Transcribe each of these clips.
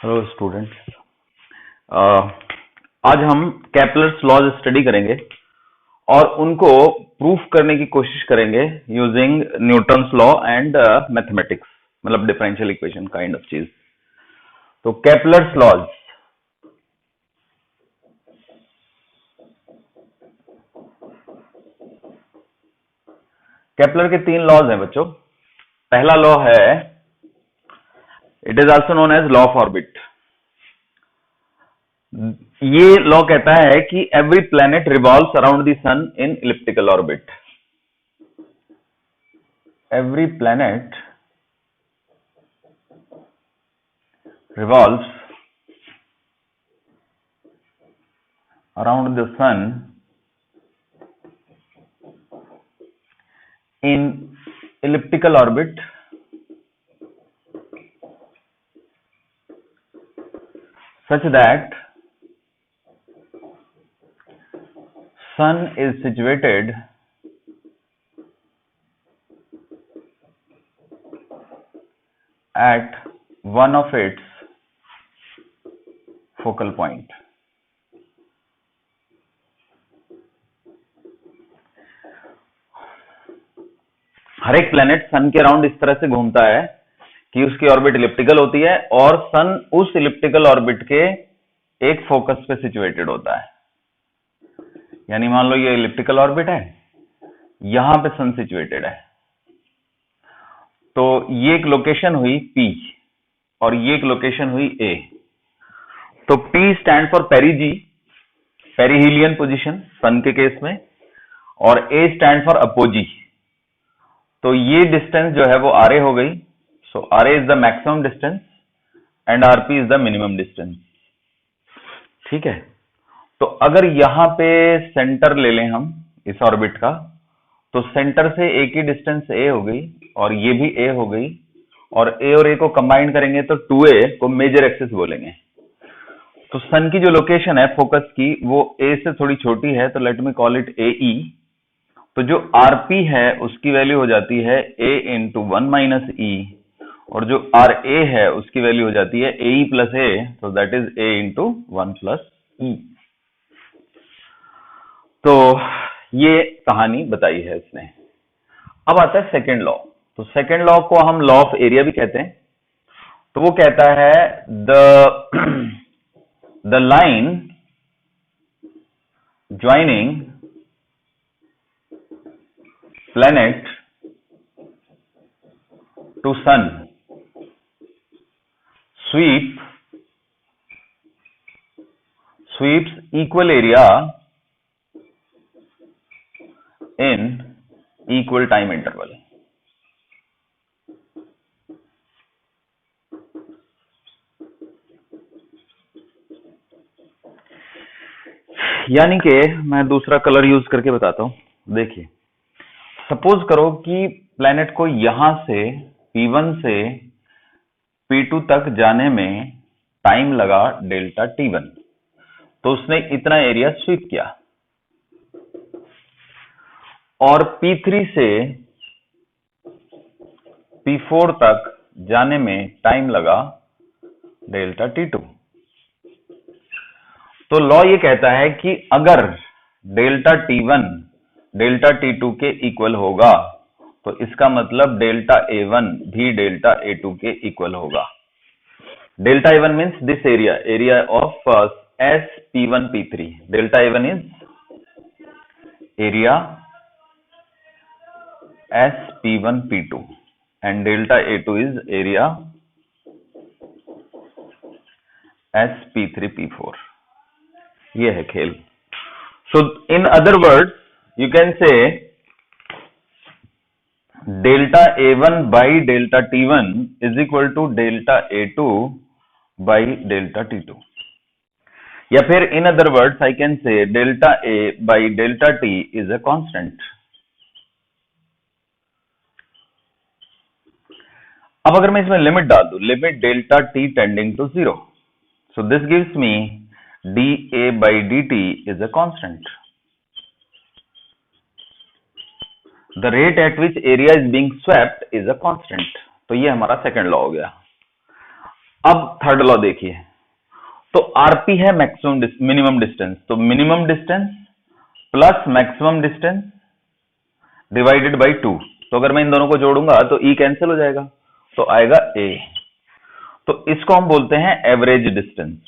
Hello students. आज हम Kepler's laws study करेंगे और उनको प्रूफ करने की कोशिश करेंगे using Newton's law and mathematics, मतलब डिफरेंशियल इक्वेशन काइंड ऑफ चीज। तो कैपलर्स लॉज, केपलर के तीन लॉज हैं बच्चों। पहला लॉ है, it is also known as law of orbit. ये लॉ कहता है कि every planet revolves around the sun in elliptical orbit. Every planet revolves around the sun in elliptical orbit such that sun is situated at one of its focal point। हर एक planet सन के around इस तरह से घूमता है कि उसकी orbit elliptical होती है और सन उस इलिप्टिकल ऑर्बिट के एक फोकस पे सिचुएटेड होता है। यानी मान लो ये इलिप्टिकल ऑर्बिट है, यहां पे सन सिचुएटेड है, तो ये एक लोकेशन हुई P और ये एक लोकेशन हुई A। तो P stand for perigee, perihelion position sun के केस में, और A स्टैंड फॉर अपोजी। तो ये डिस्टेंस जो है वो RA हो गई। सो RA is the maximum distance and RP is the minimum distance. ठीक है, तो अगर यहां पे सेंटर ले लें हम इस ऑर्बिट का, तो सेंटर से A की डिस्टेंस A हो गई और ये भी A हो गई, और A और A को कंबाइन करेंगे तो 2A को मेजर एक्सिस बोलेंगे। तो सन की जो लोकेशन है फोकस की वो A से थोड़ी छोटी है, तो let me call it AE। तो जो RP है उसकी वैल्यू हो जाती है A इंटू 1 माइनस E, और जो RA है उसकी वैल्यू हो जाती है AE प्लस A, तो that is A into 1 plus E। तो ये कहानी बताई है इसने। अब आता है सेकेंड लॉ। तो सेकेंड लॉ को हम लॉ ऑफ एरिया भी कहते हैं। तो वो कहता है the line joining planet to sun sweeps equal area in equal time interval। यानी कि मैं दूसरा कलर यूज करके बताता हूं। देखिए, सपोज करो कि प्लेनेट को यहां से P1 से P2 तक जाने में टाइम लगा डेल्टा T1, तो उसने इतना एरिया स्वीप किया, और P3 से P4 तक जाने में टाइम लगा डेल्टा T2। तो लॉ ये कहता है कि अगर डेल्टा T1 डेल्टा T2 के इक्वल होगा, तो इसका मतलब डेल्टा A1 भी डेल्टा A2 के इक्वल होगा। Delta A1 means this area, area of SP1P3। Delta A1 is area SP1P2 and delta A2 is area SP3P4। ये है खेल। So in other words you can say delta A1 by delta T1 is equal to delta A2 by delta T2, या फिर in other words I can say delta A by delta T is a constant। अब अगर मैं इसमें limit डाल दूं, limit delta T tending to 0, so this gives me dA by dt is a constant। The rate at which area is being swept is a constant। तो ये हमारा second law हो गया। अब थर्ड लॉ देखिए, तो आरपी है maximum minimum distance, तो minimum distance plus maximum distance divided by 2। तो अगर मैं इन दोनों को जोड़ूंगा तो ई कैंसिल हो जाएगा, तो आएगा ए। तो इसको हम बोलते हैं average distance.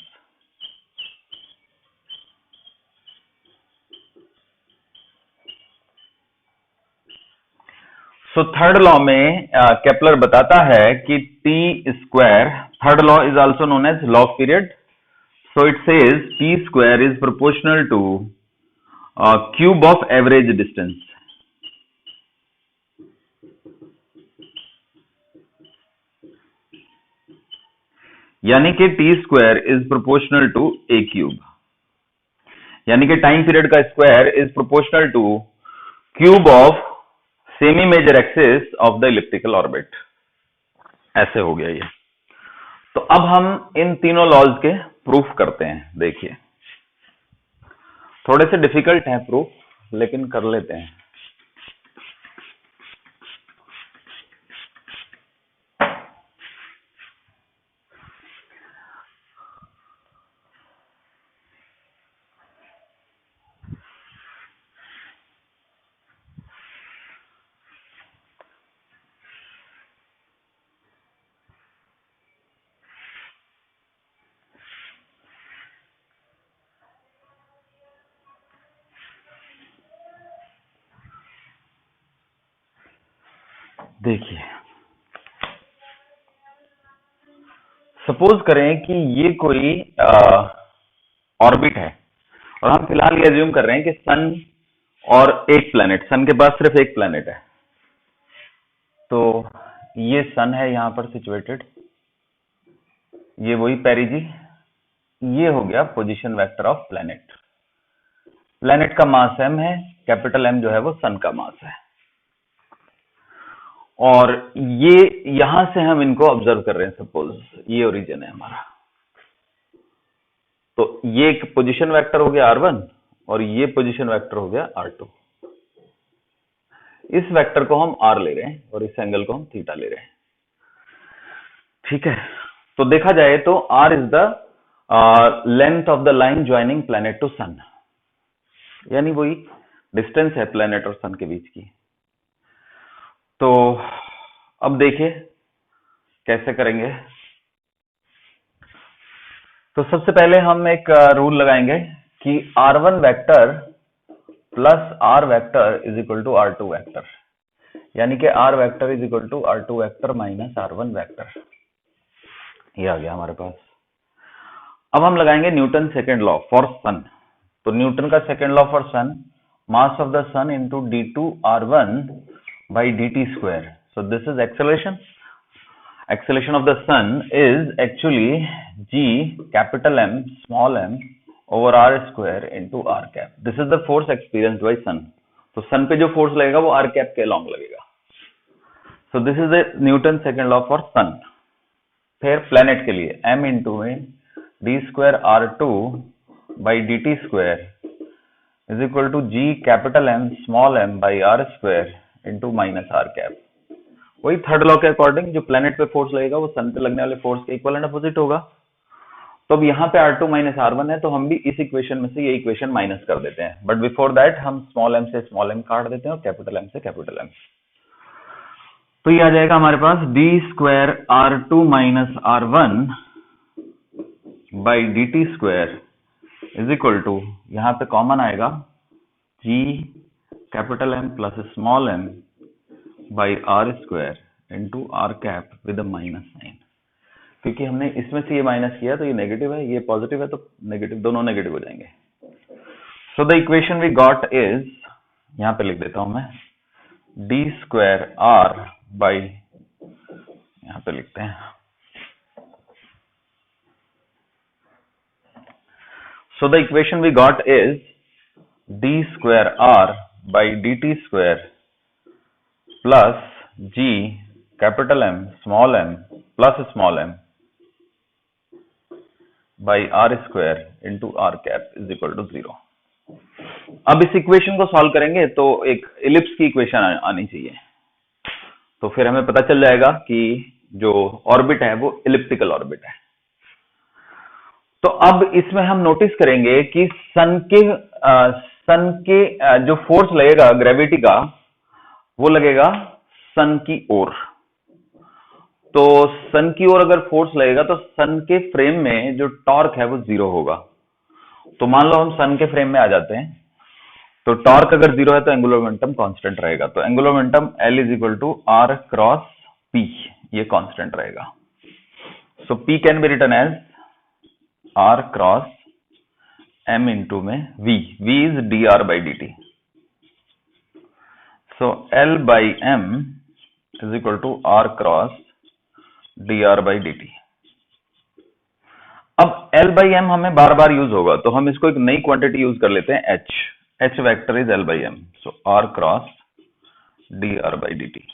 So third law में केपलर बताता है कि T square, third law is also known as law of period. So it says T square is proportional to cube of average distance. यानी कि T square is proportional to a cube, यानी कि time period का square is proportional to cube of semi major axis of the elliptical orbit. ऐसे हो गया ये। तो अब हम इन तीनों लॉज के प्रूफ करते हैं। देखिए थोड़े से डिफिकल्ट हैं प्रूफ, लेकिन कर लेते हैं। देखिए सपोज करें कि ये कोई ऑर्बिट है और हम फिलहाल ये अज्यूम कर रहे हैं कि सन और एक प्लेनेट, सन के पास सिर्फ एक प्लेनेट है। तो ये सन है यहां पर सिचुएटेड, ये वही पेरिजी, ये हो गया position vector of planet. Planet का मास m है, कैपिटल M जो है वो सन का मास है, और ये यहां से हम इनको ऑब्जर्व कर रहे हैं। सपोज ये ओरिजिन है हमारा, तो ये एक पोजीशन वेक्टर हो गया r1 और ये पोजीशन वेक्टर हो गया r2। इस वेक्टर को हम r ले रहे हैं और इस एंगल को हम थीटा ले रहे हैं। ठीक है, तो देखा जाए तो r is the length of the line joining planet to sun, यानी वही डिस्टेंस है प्लेनेट और सन के बीच की। तो अब देखिए कैसे करेंगे। तो सबसे पहले हम एक रूल लगाएंगे कि r1 vector plus r vector is equal to r2 vector, यानी कि r vector is equal to r2 vector minus r1 vector. ये आ गया हमारे पास। अब हम लगाएंगे Newton second law for sun. तो न्यूटन का second law for sun, mass of the sun into d2 r1 by dt square. So this is acceleration. Acceleration of the sun is actually g capital M small m over r square into r cap. This is the force experienced by sun. तो sun पे जो force लगेगा वो r cap के along लगेगा। So this is the Newton second law for sun. फिर planet के लिए m into d square r2 by dt square is equal to g capital M small m by r square into minus are cap. वही third law के according जो planet पे force लगेगा वो सन पे लगने वाले फोर्स के इक्वल एंड अपोजिट होगा। तो अब यहाँ पे R2 माइनस R1 है, तो हम भी इस इक्वेशन में से ये इक्वेशन माइनस कर देते हैं, बट बिफोर दैट हम स्मॉल m से स्मॉल m काट देते हैं और कैपिटल M से कैपिटल M। तो ये आ जाएगा हमारे पास d square R2 minus R1 by dt square is equal to, यहाँ पे कॉमन आएगा g capital M plus small m by are square into are cap with minus sign. क्योंकि हमने इसमें से ये माइनस किया तो ये नेगेटिव है, ये पॉजिटिव है, तो नेगेटिव, दोनों नेगेटिव हो जाएंगे। So the equation we got is, यहां पे लिख देता हूं मैं, डी स्क्वायर आर बाई, यहां पे लिखते हैं, so the equation we got is D square R by dt square plus g capital M small m plus small m by r square into r cap is equal to 0। अब इस equation को solve करेंगे तो एक ellipse की equation आनी चाहिए, तो फिर हमें पता चल जाएगा कि जो ऑर्बिट है वो इलिप्टिकल ऑर्बिट है। तो अब इसमें हम नोटिस करेंगे कि सन के जो फोर्स लगेगा ग्रेविटी का, वो लगेगा सन की ओर। तो सन की ओर अगर फोर्स लगेगा तो सन के फ्रेम में जो टॉर्क है वो 0 होगा। तो मान लो हम सन के फ्रेम में आ जाते हैं, तो टॉर्क अगर 0 है तो एंगुलर मोमेंटम कांस्टेंट रहेगा। तो angular momentum L is equal to are cross P, ये कांस्टेंट रहेगा। So P can be written as R cross m into में V is D are by D T. So L by m is equal to are cross D R by D T. अब L by M हमें बार बार use होगा, तो हम इसको एक नई क्वांटिटी यूज कर लेते हैं H vector is L by m. So r cross D R by D T,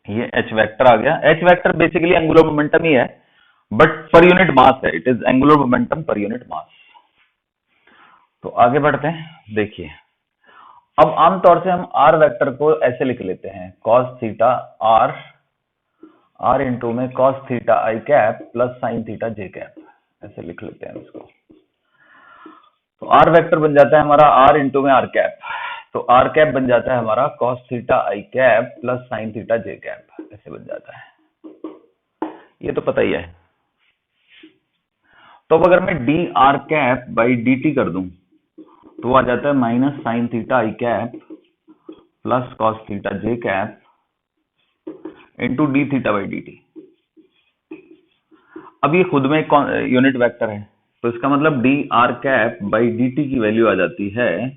ये H वेक्टर आ गया। H vector basically angular momentum ही है, बट पर यूनिट मास है, it is angular momentum per unit mass. तो आगे बढ़ते हैं, देखिए अब आमतौर से हम R वेक्टर को ऐसे लिख लेते हैं, cos थीटा R इंटू में cos थीटा आई कैप प्लस साइन थीटा जे कैप, ऐसे लिख लेते हैं इसको। तो R वेक्टर बन जाता है हमारा R इंटू में आर कैप, तो R कैप बन जाता है हमारा cos थीटा आई कैप प्लस साइन थीटा जे कैप, ऐसे बन जाता है, ये तो पता ही है। तो अब अगर मैं D r cap by D T कर दूं तो वो आ जाता है minus sine theta I cap plus cos theta J cap into D theta by D T. अब ये खुद में एक यूनिट वेक्टर है, तो इसका मतलब d r cap by D t की वैल्यू आ जाती है,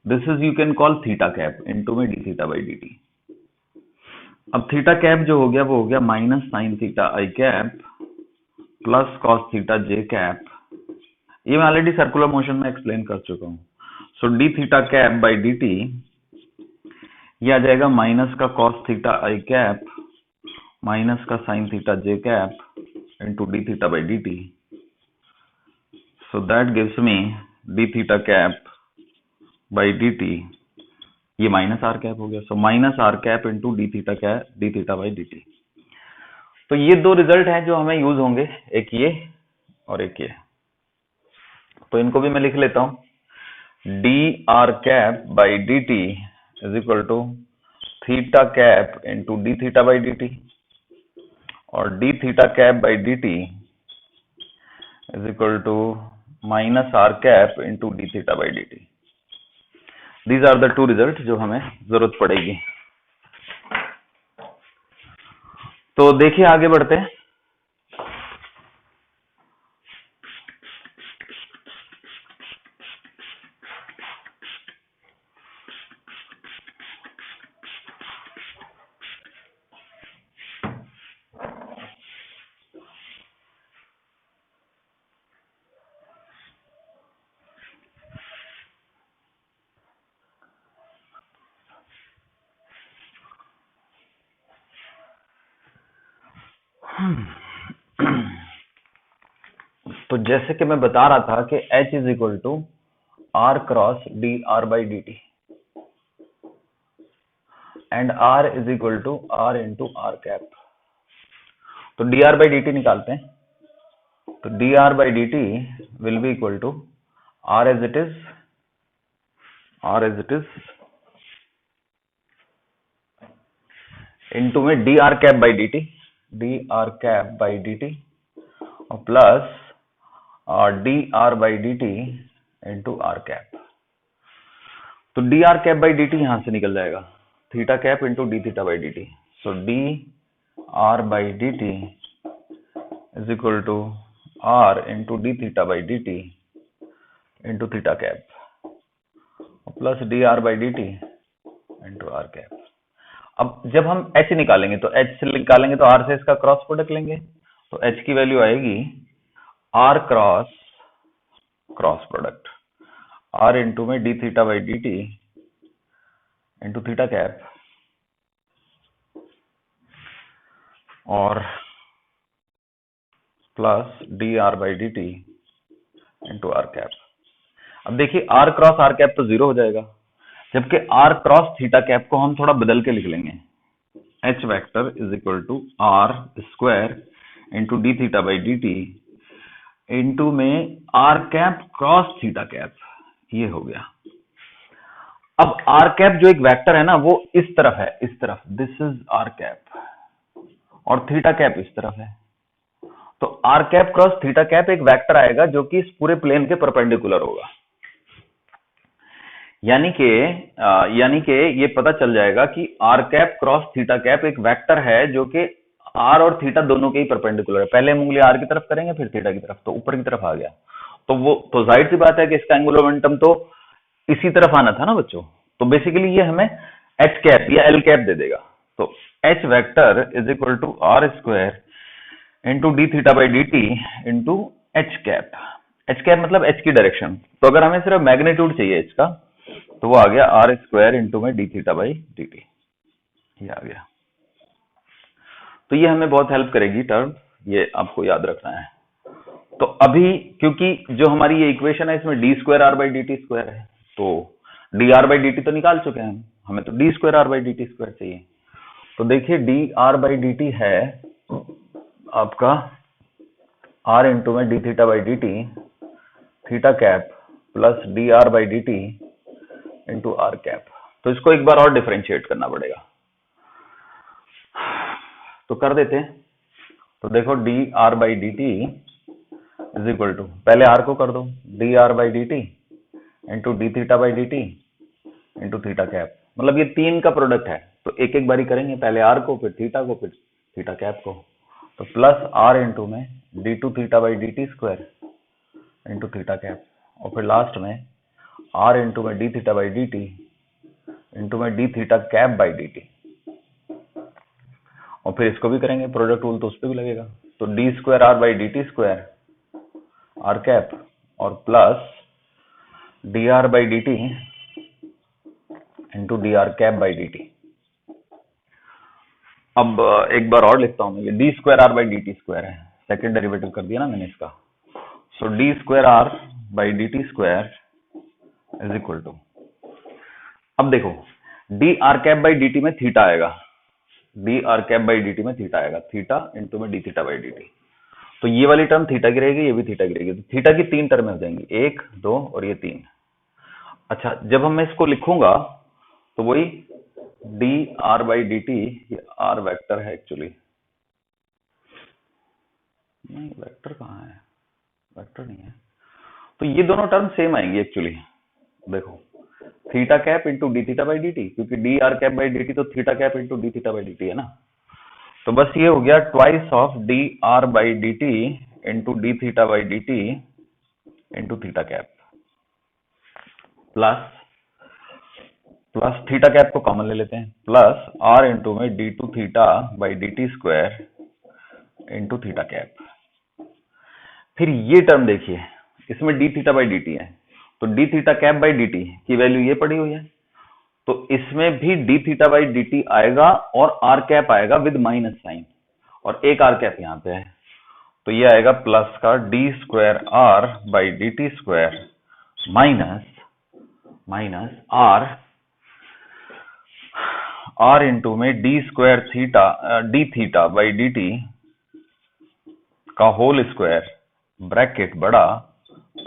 this is you can call theta cap into में d theta by D T. अब थीटा कैप जो हो गया वो हो गया माइनस साइन थीटा आई कैप प्लस कॉस थीटा जे कैप, ये मैं ऑलरेडी सर्कुलर मोशन में एक्सप्लेन कर चुका हूं। So d theta cap by D T, ये आ जाएगा माइनस का कॉस थीटा आई कैप माइनस का sine theta J cap into D theta by D T. So that gives me D theta cap by D T, ये minus are cap हो गया। So minus are cap into D theta cap D theta by D T. तो ये दो result हैं जो हमें use होंगे, एक ये और एक ये। तो इनको भी मैं लिख लेता हूं, d r cap by D T is equal to theta cap into D theta by D t, और d theta cap by D T is equal to minus are cap into D theta by D t. These are the two result जो हमें जरूरत पड़ेगी। तो देखिए आगे बढ़ते हैं। तो जैसे कि मैं बता रहा था कि H is equal to are cross D R by D t and R is equal to are into are cap. तो d are by D t निकालते हैं, तो d are by D t will be equal to r as it is into में d r cap by D t और plus D R by D T into are cap. तो d r cap by D T यहां से निकल जाएगा, theta cap into D theta by D T. So D are by D T is equal to are into D theta by D T into theta cap plus D R by D T into are cap. अब जब हम H निकालेंगे तो H से निकालेंगे तो R से इसका क्रॉस प्रोडक्ट लेंगे, तो H की वैल्यू आएगी R cross product R into में d theta by D T into theta cap और plus D R by D T into are cap. अब देखिए R क्रॉस आर कैप तो 0 हो जाएगा, जबकि R क्रॉस थीटा कैप को हम थोड़ा बदल के लिख लेंगे, H vector is equal to R square into D theta by D t into में r cap cross theta cap, ये हो गया। अब आर कैप जो एक वेक्टर है ना, वो इस तरफ है, इस तरफ, दिस इज आर कैप, और थीटा कैप इस तरफ है। तो R cap cross theta cap एक वेक्टर आएगा जो कि इस पूरे प्लेन के परपेंडिकुलर होगा। यानी कि ये पता चल जाएगा कि R cap cross theta cap एक वेक्टर है जो कि आर और थीटा दोनों के ही परपेंडिकुलर है। पहले हम उंगली आर की तरफ करेंगे, फिर थीटा की तरफ, तो ऊपर की तरफ आ गया। तो जाहिर सी बात है कि इसका एंगुलर मोमेंटम तो इसी तरफ आना था ना बच्चों। तो बेसिकली ये हमें एच कैप या एल कैप दे देगा। तो H vector is equal to are square into D theta by D T into H cap. H cap मतलब एच की डायरेक्शन। तो अगर हमें सिर्फ मैग्नीट्यूड चाहिए एच का, तो वो आ गया आर स्क्वायर इंटू में d theta by D T, ये आ गया। तो ये हमें बहुत हेल्प करेगी टर्म, ये आपको याद रखना है। तो अभी क्योंकि जो हमारी ये इक्वेशन है इसमें d square r by D t square है, तो d are by D T तो निकाल चुके हैं हमें तो d square r by D t square चाहिए। तो देखिए d are by D t है आपका आर इंटू में d theta by D t theta cap plus D R by D T into are cap. तो इसको एक बार और डिफरेंशिएट करना पड़ेगा, तो कर देते हैं। तो देखो d are by D T is equal to, पहले आर को कर दो, d are by D T into D theta by D T into theta cap. मतलब ये तीन का प्रोडक्ट है, तो एक एक बारी करेंगे, पहले आर को, फिर थीटा को, फिर थीटा कैप को। तो प्लस आर इंटू में d two theta by D t square into theta cap, और फिर लास्ट में आर इंटू में d theta by D T into में d theta cap by D t. और फिर इसको भी करेंगे, प्रोडक्ट रूल तो उस पर भी लगेगा। तो d square r by D t square r cap और plus D R by D T into d r cap by D T. अब एक बार और लिखता हूं मैं, ये d square r by D t square है, सेकेंड डेरिवेटिव कर दिया ना मैंने इसका। So d square r by D t square is equal to, अब देखो d r cap by D t में थीटा आएगा, D r cap by D t में थीटा आएगा, थीटा इंटू में d theta by D T. तो ये वाली टर्म थीटा की रहेगी, ये भी थीटा की रहेगी। तो थीटा की तीन टर्म हो जाएंगी, एक, दो और ये तीन। अच्छा, जब मैं इसको लिखूंगा तो वही d are by D T, ये आर वेक्टर है एक्चुअली, नहीं वेक्टर कहाँ है, वेक्टर नहीं है। तो ये दोनों टर्म सेम आएंगी एक्चुअली। देखो theta cap into D theta by D t, क्योंकि d r cap by D T तो theta cap into D theta by D t है ना। तो बस ये हो गया twice of d are by D T into D theta by D T into theta cap plus theta cap को common ले लेते हैं, प्लस आर इंटू में d two theta by D t square into theta cap. फिर ये term देखिए, इसमें d theta by D t है, तो d theta cap by D t की वैल्यू ये पड़ी हुई है, तो इसमें भी d theta by D t आएगा और आर कैप आएगा विद माइनस साइन, और एक आर कैप यहाँ पे है। तो ये आएगा प्लस का d square r by D t square minus r into में d square theta d theta by D t का होल स्क्वायर ब्रैकेट बड़ा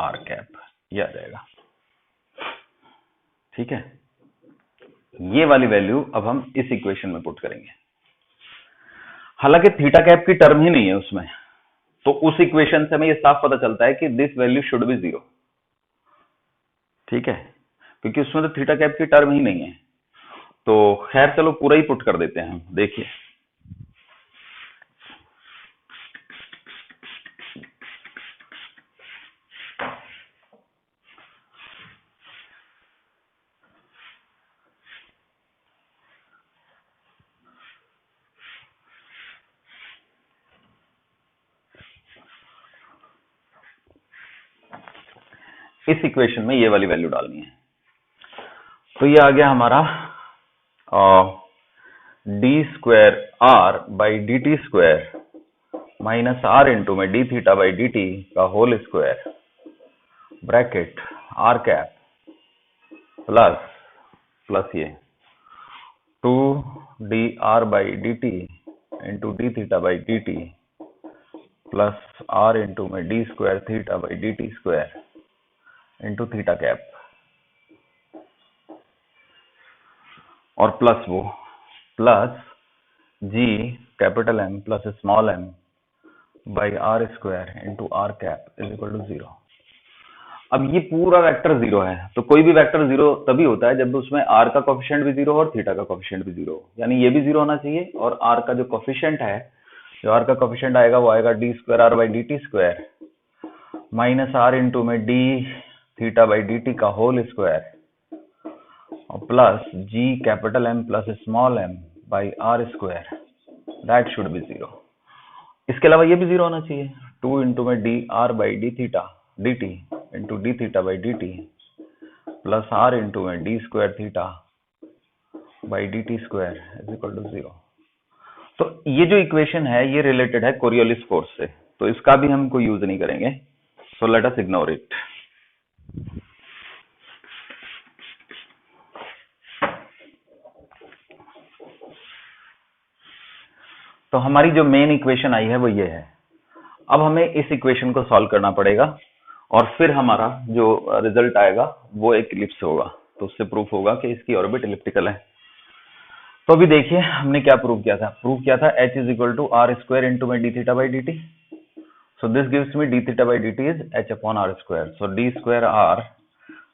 आर कैप, ये आ जाएगा। ठीक है, ये वाली वैल्यू अब हम इस इक्वेशन में पुट करेंगे। हालांकि थीटा कैप की टर्म ही नहीं है उसमें, तो उस इक्वेशन से हमें ये साफ पता चलता है कि दिस वैल्यू शुड बी 0। ठीक है, क्योंकि उसमें तो थीटा कैप की टर्म ही नहीं है। तो खैर चलो पूरा ही पुट कर देते हैं हम। देखिए इस इक्वेशन में ये वाली वैल्यू डालनी है। तो ये आ गया हमारा d square r by D t square minus r into में d theta by D t का whole square bracket r cap plus ये 2 d are by D T into D theta by D t plus r into में d square theta by D t square into theta cap, और plus वो plus ji capital M plus small m by are square into are cap is equal to 0। अब ये पूरा vector 0 है, तो कोई भी वेक्टर 0 तभी होता है जब उसमें आर का कोफिशिएंट भी 0 हो और थीटा का कोफिशिएंट भी 0 हो, यानी ये भी 0 होना चाहिए, और आर का जो कोफिशिएंट है, जो आर का कोफिशिएंट आएगा वो आएगा d square r by D t square minus r into में d theta by D t का होल स्क्वायर और plus ji capital M plus small m by are square, that should be 0। इसके अलावा ये भी 0 होना चाहिए, 2 इंटू में d are by d theta d T into D theta by D t plus r into में d square theta by D t square is equal to 0। तो ये जो इक्वेशन है ये रिलेटेड है कोरियोलिस फोर्स से, तो इसका भी हम कोई यूज नहीं करेंगे, so let us ignore it. तो हमारी जो मेन इक्वेशन आई है वो ये है। अब हमें इस इक्वेशन को सॉल्व करना पड़ेगा और फिर हमारा जो रिजल्ट आएगा वो एक इलिप्स होगा, तो उससे प्रूफ होगा कि इसकी ऑर्बिट इलिप्टिकल है। तो अभी देखिए हमने क्या प्रूव किया था, h is equal to are square into में d theta by D T. So this gives me D theta by D T is h upon r square, so d square r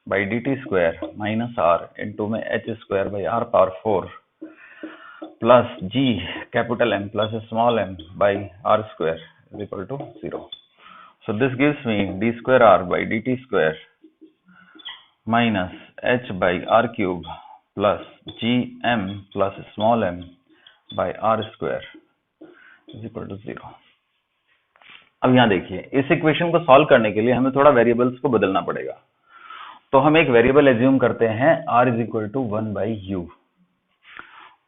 by D t square minus r into में h square by r power 4 plus g capital M plus small m by r square is equal to 0. So this gives me d square r by dt square minus h by r cube plus g m plus small m by r square is equal to 0. अब यहाँ देखिए इस equation को solve करने के लिए हमें थोड़ा वेरिएबल्स को बदलना पड़ेगा, तो हम एक वेरिएबल एज्यूम करते हैं r is equal to 1 by u.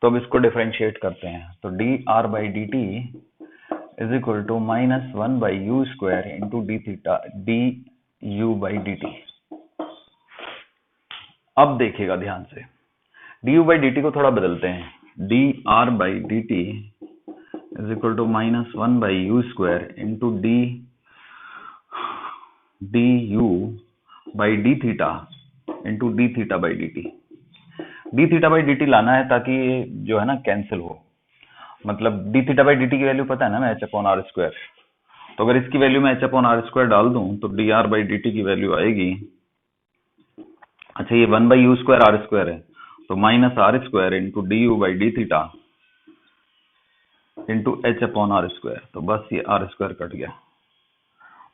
तो अब इसको डिफरेंशिएट करते हैं, तो d are by D T is equal to minus 1 by u square into D theta d u by D T. अब देखिएगा ध्यान से, d u by D t को थोड़ा बदलते हैं, d are by D T is equal to minus 1 by u square into d d u by d theta into D theta by D T. D theta by D T लाना है ताकि जो है ना कैंसिल हो, मतलब D theta by D t की value पता है ना, एच अपॉन आर स्क्वायर। तो अगर इसकी वैल्यू मैं एच अपॉन आर स्क्वायर डाल दूं तो d are by D t की वैल्यू आएगी, अच्छा ये 1 by u square r square है, तो minus r square into d u by d theta into h upon r square, तो बस ये आर स्क्वायर कट गया।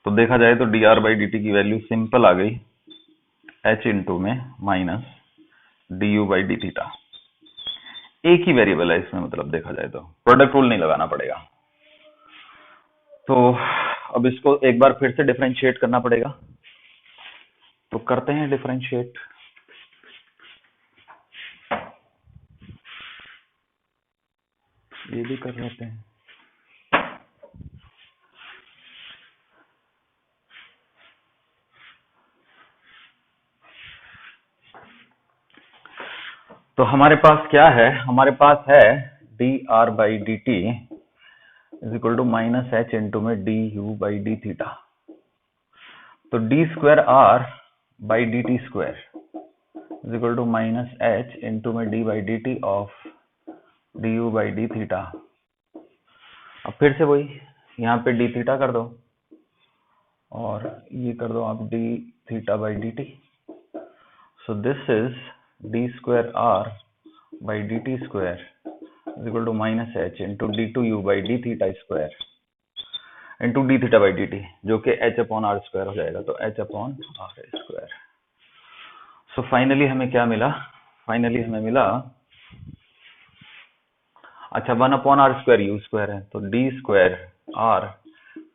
तो देखा जाए तो d are by D t की वैल्यू सिंपल आ गई, एच इंटू में minus D u by d theta. एक ही वेरिएबल है इसमें, मतलब देखा जाए तो प्रोडक्ट रूल नहीं लगाना पड़ेगा। तो अब इसको एक बार फिर से डिफरेंशिएट करना पड़ेगा, तो करते हैं डिफरेंशिएट। ये भी कर लेते हैं, तो हमारे पास क्या है, हमारे पास है d are by D T is equal to minus h into में d u by d theta. तो d square r by D t square is equal to minus h into में d by D t of d u by d theta. अब फिर से वही, यहाँ पे D theta कर दो और ये कर दो आप D theta by D T. So this is d square r by dt square is equal to minus h into d2u by d theta square into d theta by dt, जो कि h upon r square हो जाएगा, तो h upon r square। So finally हमें क्या मिला, finally हमें मिला, अच्छा 1 upon r square u square है, तो d square r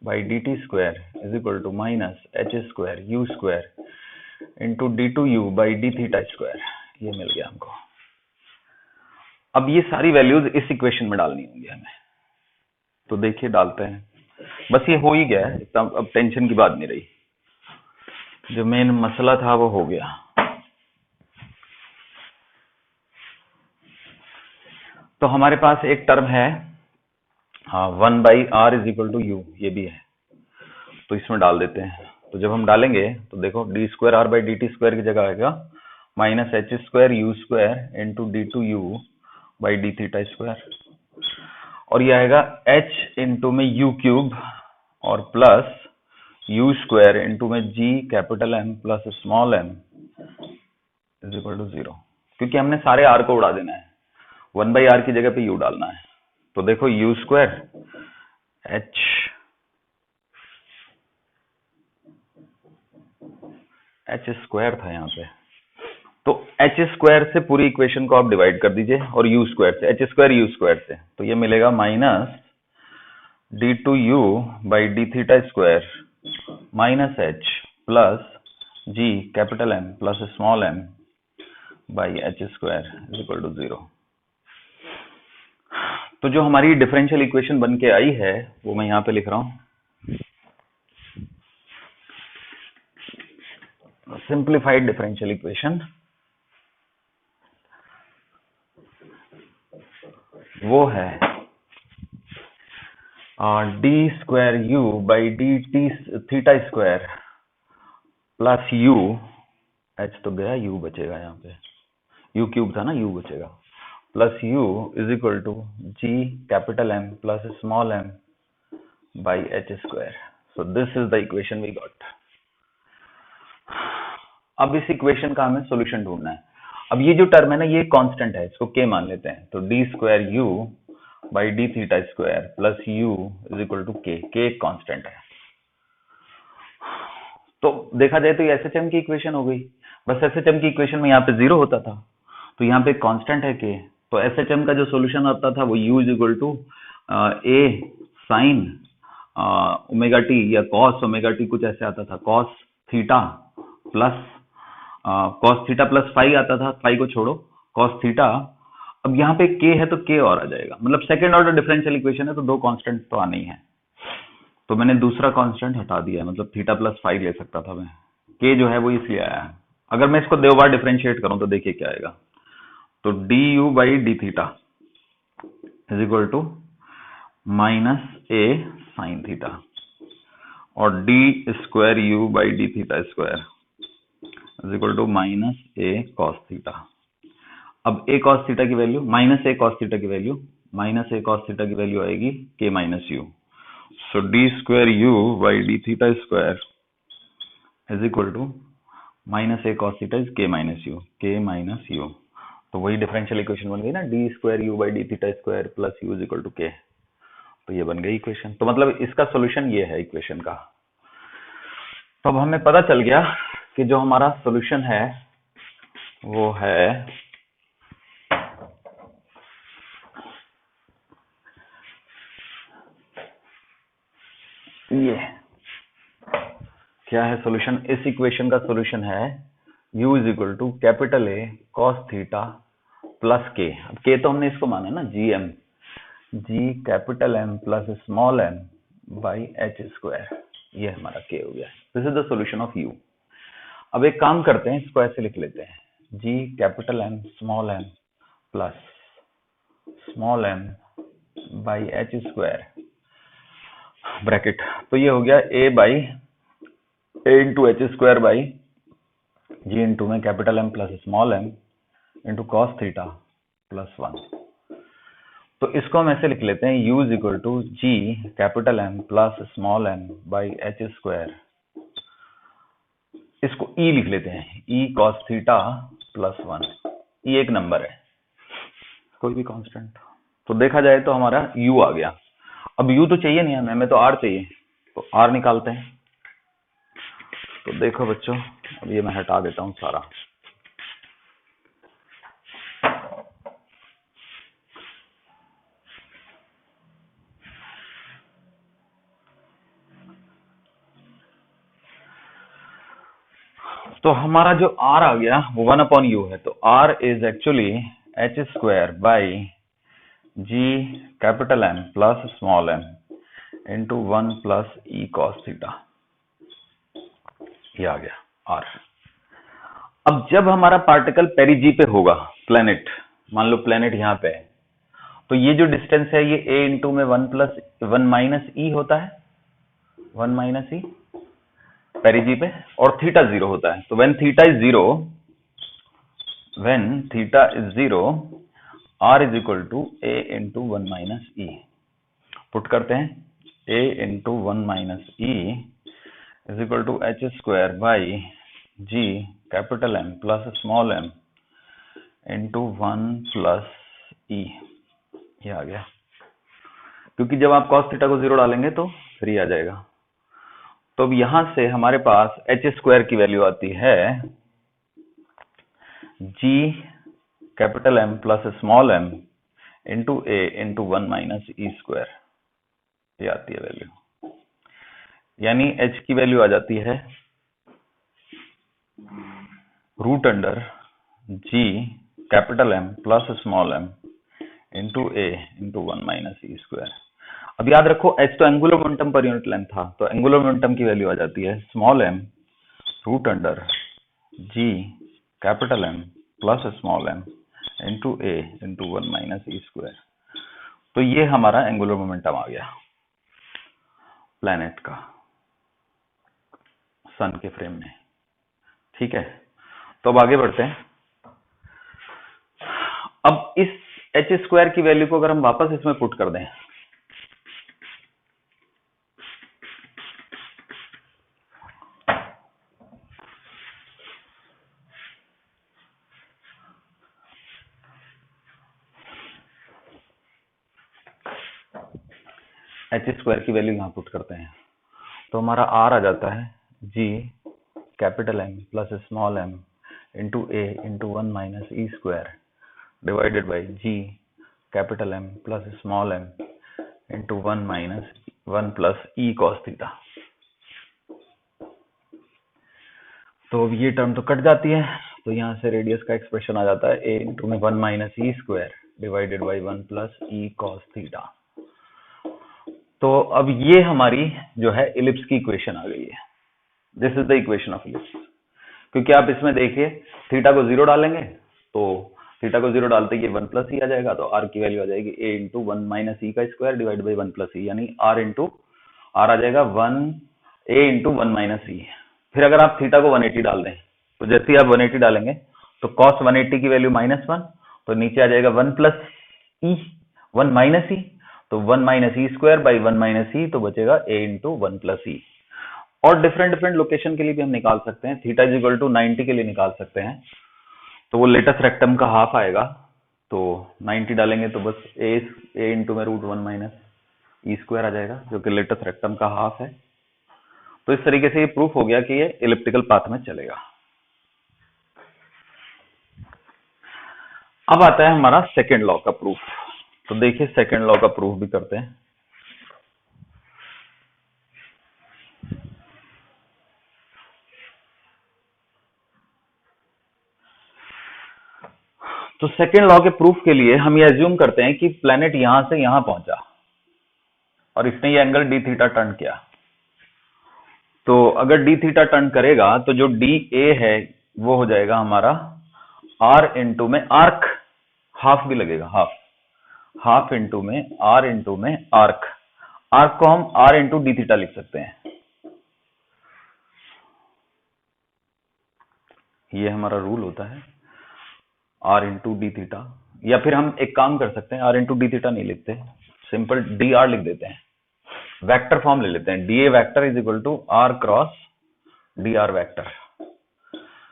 by dt square is equal to minus h square u square into d2u by d theta square। ये मिल गया हमको। अब ये सारी वैल्यूज इस इक्वेशन में डालनी होंगी हमें, तो देखिए डालते हैं, बस ये हो ही गया है, अब टेंशन की बात नहीं रही, जो मेन मसला था वो हो गया। तो हमारे पास एक टर्म है 1 by r is equal to u, ये भी है, तो इसमें डाल देते हैं। तो जब हम डालेंगे तो देखो d square r by D t square की जगह आएगा minus h square u square into d two u by d theta square, और ये आएगा h इंटू में यू क्यूब और प्लस यू स्क्वायर इंटू में g capital M plus small m is equal to 0, क्योंकि हमने सारे आर को उड़ा देना है, 1 बाई आर की जगह पे यू डालना है। तो देखो यू स्क्वायर एच स्क्वायर था यहाँ पे, तो एच स्क्वायर से पूरी इक्वेशन को आप डिवाइड कर दीजिए और यू स्क्वायर से, एच स्क्वायर यू स्क्वायर से, तो ये मिलेगा minus d two u by d theta square minus h plus ji capital M plus small m by h square is equal to 0। तो जो हमारी डिफरेंशियल इक्वेशन बन के आई है वो मैं यहाँ पे लिख रहा हूँ, सिंप्लीफाइड डिफरेंशियल इक्वेशन, वो है D square u by D t theta square plus you, H तो गया, यू बचेगा यहाँ पे, यू क्यूब था ना, यू बचेगा, plus u is equal to ji capital M plus small m by h square. So this is the equation we got. अब इस इक्वेशन का हमें सॉल्यूशन ढूंढना है। अब ये जो टर्म है ना, ये कांस्टेंट है, इसको k मान लेते हैं, तो d square u by d theta square plus u is equal to k एक कांस्टेंट है। तो देखा जाए तो ये एसएचएम की इक्वेशन हो गई, बस एसएचएम की इक्वेशन में यहाँ पे 0 होता था, तो यहाँ पे कांस्टेंट है k, तो एसएचएम का जो सॉल्यूशन आता था वो u is equal to a sine omega t या कॉस ओमेगा टी, कुछ ऐसे आता था, कॉस थीटा प्लस फाई आता था, फाई को छोड़ो, कॉस थीटा। अब यहाँ पे k है तो k और आ जाएगा, मतलब सेकंड ऑर्डर डिफरेंशियल इक्वेशन है तो 2 कांस्टेंट तो आने ही है, तो मैंने दूसरा कांस्टेंट हटा दिया, मतलब थीटा प्लस फाई ले सकता था मैं, k जो है वो इसलिए आया है। अगर मैं इसको 2 बार डिफरेंशिएट करूं तो देखिए क्या आएगा, तो d u by d theta is equal to minus a sine theta, और d square u by d theta square is equal to minus a cos theta. अब ए कॉस थीटा की value, minus a cos theta की value, minus a cos theta की value आएगी k minus u, so d square u by d theta square is equal to minus a cos theta is के minus u. तो वही differential equation बन गई ना, d square u by d theta square plus u is equal to k, तो ये बन गई इक्वेशन। तो मतलब इसका सॉल्यूशन ये है इक्वेशन का। तो अब हमें पता चल गया कि जो हमारा सॉल्यूशन है वो है ये, क्या है सॉल्यूशन, इस इक्वेशन का सॉल्यूशन है u is equal to capital A cos theta plus k. अब के तो हमने इसको माना ना G M, G capital M plus small m by h square, ये हमारा के हो गया। This is the solution of u। अब एक काम करते हैं, इसको ऐसे लिख लेते हैं, g capital M small m plus small m by h square bracket, तो ये हो गया a by a into h square by g into में capital M plus small m into cos theta plus 1। तो इसको हम ऐसे लिख लेते हैं, u is equal to ji capital M plus small m by h square, इसको e लिख लेते हैं, e cos theta plus 1, e एक नंबर है, कोई भी कांस्टेंट। तो देखा जाए तो हमारा u आ गया। अब u तो चाहिए नहीं हमें तो r चाहिए, तो r निकालते हैं। तो देखो बच्चों, अब ये मैं हटा देता हूं सारा, तो हमारा जो r आ गया वो 1/u है, तो r is actually h square by ji capital M plus small m into 1 plus e cos theta, ये आ गया r। अब जब हमारा पार्टिकल पेरिजी पे होगा, प्लेनेट, मान लो प्लेनेट यहाँ पे है, तो ये जो डिस्टेंस है ये a इंटू में 1 माइनस ई होता है, 1 माइनस ई पेरिजी पे, और थीटा 0 होता है। तो when theta is 0, r is equal to a into 1 minus e. Put करते हैं, a into 1 minus e is equal to h square by ji capital M plus small m into 1 plus e. ये आ गया, क्योंकि जब आप cos theta को 0 डालेंगे तो 3 आ जाएगा। तो अब यहां से हमारे पास एच स्क्वायर की वैल्यू आती है g capital M plus small m into a into 1 minus e square. ये आती है वैल्यू, यानी h की वैल्यू आ जाती है root under g capital M plus small m into a into 1 minus e square. अब याद रखो h तो angular momentum per unit length था, तो एंगुलर मोमेंटम की वैल्यू आ जाती है small m root under g capital M plus small m into a into 1 minus e square. तो ये हमारा एंगुलर मोमेंटम आ गया प्लैनेट का सन के फ्रेम में। ठीक है, तो अब आगे बढ़ते हैं। अब इस एच स्क्वायर की वैल्यू को अगर हम वापस इसमें पुट कर दें, एच स्क्वायर की वैल्यू यहां पुट करते हैं, तो हमारा आर आ जाता है g capital M plus small m into a into 1 minus e square divided by ji capital M plus small m into 1 minus 1 plus e cos theta. तो अब ये टर्म तो कट जाती है, तो यहाँ से रेडियस का एक्सप्रेशन आ जाता है ए इंटू में 1 minus e square divided by 1 plus e cos theta. तो अब ये हमारी जो है इलिप्स की इक्वेशन आ गई है। This is the equation of ellipse. क्योंकि आप इसमें देखिए थीटा को 0 डालेंगे, तो थीटा को 0 डालते ही 1 प्लस ई आ जाएगा, तो आर की वैल्यू आ जाएगी ए इंटू 1 माइनस ई का स्क्वायर डिवाइड बाई 1 प्लस ई, यानी आर इंटू आर आ जाएगा 1 ए इंटू 1 माइनस ई। फिर अगर आप थीटा को 180 डाल दें, तो जैसे ही आप 180 डालेंगे तो cos 180 की वैल्यू -1, तो नीचे आ जाएगा 1 प्लस ई 1 माइनस ई, तो 1 minus e square by 1 minus e, तो बचेगा a इंटू 1 प्लस ई। और डिफरेंट डिफरेंट लोकेशन के लिए भी हम निकाल सकते हैं। थीटा इज इक्वल टू 90 के लिए निकाल सकते हैं, तो वो लेटेस्ट रेक्टम का हाफ आएगा, तो 90 डालेंगे तो बस a इंटू में रूट 1 माइनस ई स्क्वायर आ जाएगा, जो कि लेटेस्ट रेक्टम का हाफ है। तो इस तरीके से ये प्रूफ हो गया कि ये इलिप्टिकल पाथ में चलेगा। अब आता है हमारा सेकेंड लॉ का प्रूफ। तो देखिए सेकेंड लॉ का प्रूफ भी करते हैं। तो सेकेंड लॉ के प्रूफ के लिए हम ये एज्यूम करते हैं कि प्लैनेट यहां से यहां पहुंचा और इसने ये एंगल डी थीटा टर्न किया। तो अगर डी थीटा टर्न करेगा तो जो डी ए है वो हो जाएगा हमारा आर इंटू में आर्क, हाफ भी लगेगा, हाफ इंटू में आर इंटू में आर्क। आर्क को हम आर इंटू डी थीटा लिख सकते हैं। ये हमारा रूल होता है आर इंटू डी थीटा, या फिर हम एक काम कर सकते हैं, आर इंटू डी थीटा नहीं लिखते, सिंपल डी आर लिख देते हैं, वेक्टर फॉर्म ले लेते हैं, d A vector is equal to are cross D r vector.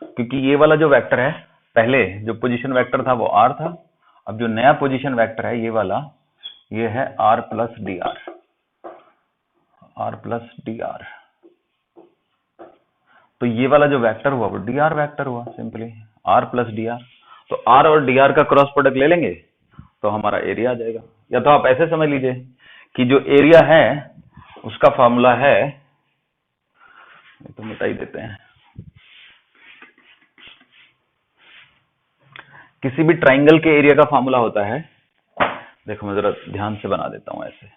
क्योंकि ये वाला जो वेक्टर है, पहले जो पोजीशन वेक्टर था वो आर था, अब जो नया पोजीशन वेक्टर है ये वाला, ये है r plus D r, r plus D r. तो ये वाला जो वेक्टर हुआ वो डी आर वैक्टर हुआ, simply r plus D r. तो आर और डी आर का क्रॉस प्रोडक्ट ले लेंगे तो हमारा एरिया आ जाएगा। या तो आप ऐसे समझ लीजिए कि जो एरिया है उसका फॉर्मूला है, तो मिटा ही देते हैं, किसी भी ट्राइंगल के एरिया का फॉर्मूला होता है, देखो मैं जरा ध्यान से बना देता हूं ऐसे।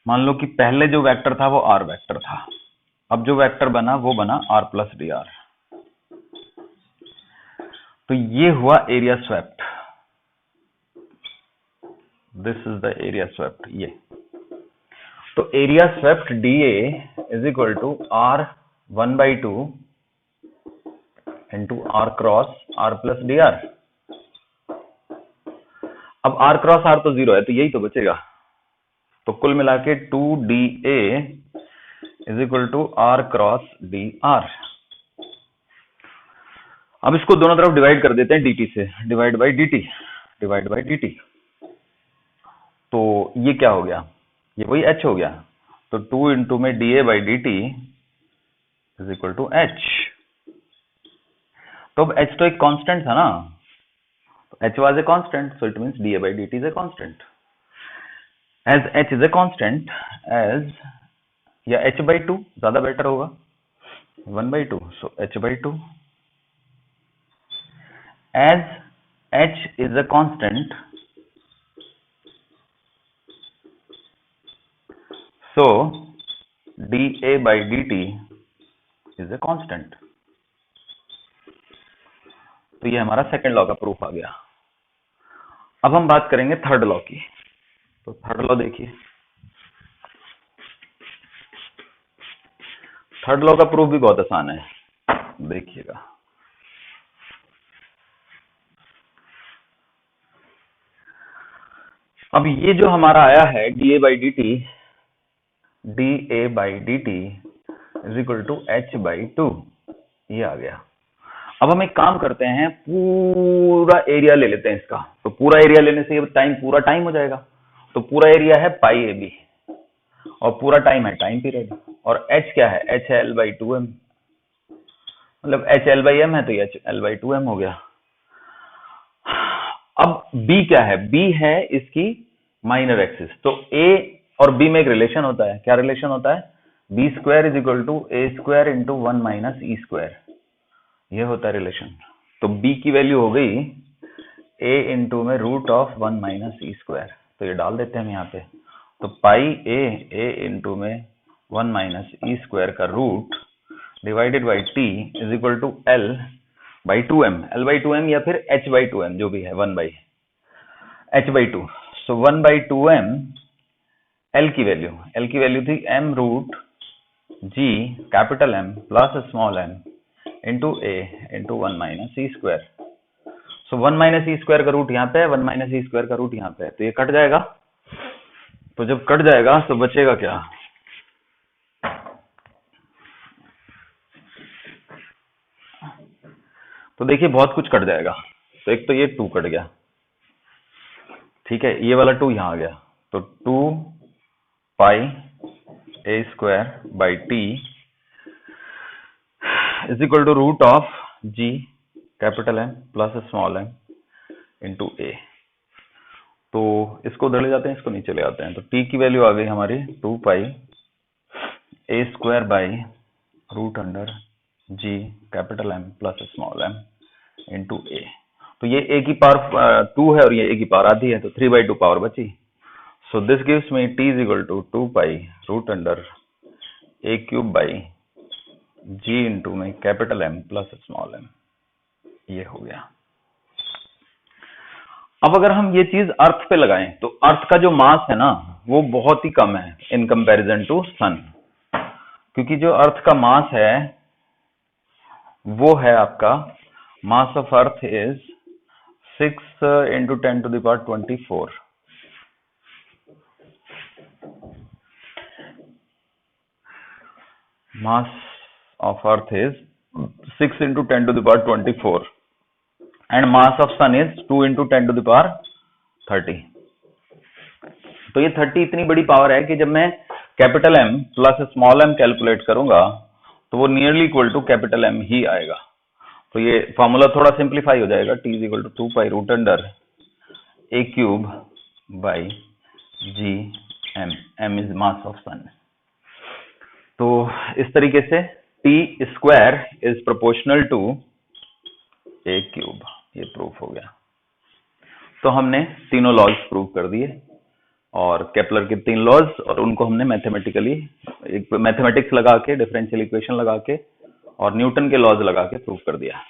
मान लो कि पहले जो वेक्टर था वो आर वेक्टर था, अब जो वेक्टर बना वो बना आर प्लस डी आर। तो ये हुआ area swept, this is the area swept. ये तो area swept DA is equal to R1/2 into R cross R plus DR। अब R क्रॉस R तो 0 है, तो यही तो बचेगा। तो कुल मिला के 2DA is equal to R cross DR। अब इसको दोनों तरफ डिवाइड कर देते हैं dt से, डिवाइड बाई dt। तो ये क्या हो गया, ये वही h हो गया। तो 2 इंटू में DA by dt is equal to h। तो अब h तो एक कांस्टेंट था ना, तो h was a constant, so it means DA by dt is a constant. As h is a constant, as या h/2 ज्यादा बेटर होगा, 1/2, सो h/2। as h is a constant, so dA by dt is a constant। तो ये हमारा second law का proof आ गया। अब हम बात करेंगे थर्ड लॉ की। तो थर्ड लॉ देखिए, थर्ड लॉ का प्रूफ भी बहुत आसान है, देखिएगा। अब ये जो हमारा आया है DA by dt is equal to h/2, ये आ गया। अब हम एक काम करते हैं, पूरा एरिया ले लेते हैं इसका। तो पूरा एरिया लेने से पूरा टाइम हो जाएगा। तो पूरा एरिया है पाई AB और पूरा टाइम है टाइम पीरियड। और h क्या है, h है L/2m, मतलब h L/m है तो ये L/2m हो गया। अब B क्या है, B है इसकी माइनर एक्सिस। तो A और B में एक रिलेशन होता है, क्या रिलेशन होता है, B² is equal to A² into 1 minus E², ये होता है रिलेशन। तो B की वैल्यू हो गई A इंटू में रूट ऑफ 1 माइनस E², तो ये डाल देते हैं हम यहाँ पे। तो पाई A इंटू में 1 माइनस E² का root divided by T is equal to L/2m या फिर h/2m, जो भी है, 1/h/2। सो 1/2m, L की वैल्यू थी m root G capital M plus small m into A into 1 minus E²। So 1 minus E² का root यहाँ पे है, 1 माइनस E² का रूट यहाँ पे है, तो ये कट जाएगा। तो जब कट जाएगा तो बचेगा क्या, तो देखिए बहुत कुछ कट जाएगा। तो एक तो ये 2 कट गया, ठीक है, ये वाला 2 यहाँ आ गया। तो 2 pi A² by T is equal to root of G capital M plus small m into A। तो इसको उधर ले जाते हैं, इसको नीचे ले आते हैं। तो T की वैल्यू आ गई हमारी 2 pi A² by root under G capital M plus small m into A। तो ये A की पावर 2 है और ये A की पावर आधी है, तो 3/2 पावर बची। So this gives me T is equal to 2 pi root under A³ by G into में capital M plus small m, ये हो गया। अब अगर हम ये चीज अर्थ पे लगाएं, तो अर्थ का जो मास है ना वो बहुत ही कम है इन कंपैरिजन टू सन, क्योंकि जो अर्थ का मास है वो है आपका, mass of earth is 6 into 10 to the power 24। Mass of earth is 6 into 10 to the power 24 and mass of sun is 2 into 10 to the power 30। तो ये 30 इतनी बड़ी पावर है कि जब मैं capital M plus small m calculate करूंगा तो वो nearly equal to capital M ही आएगा। तो ये फॉर्मूला थोड़ा सिंप्लीफाई हो जाएगा, T is equal to 2 pi root under A³ by G M is mass of sun. तो इस तरीके से T² is proportional to A³, ये प्रूफ हो गया। तो हमने तीनों लॉज प्रूव कर दिए, और केपलर के 3 लॉज, और उनको हमने मैथमेटिकली मैथमेटिक्स लगा के, डिफरेंशियल इक्वेशन लगा के और न्यूटन के लॉज लगा के प्रूव कर दिया।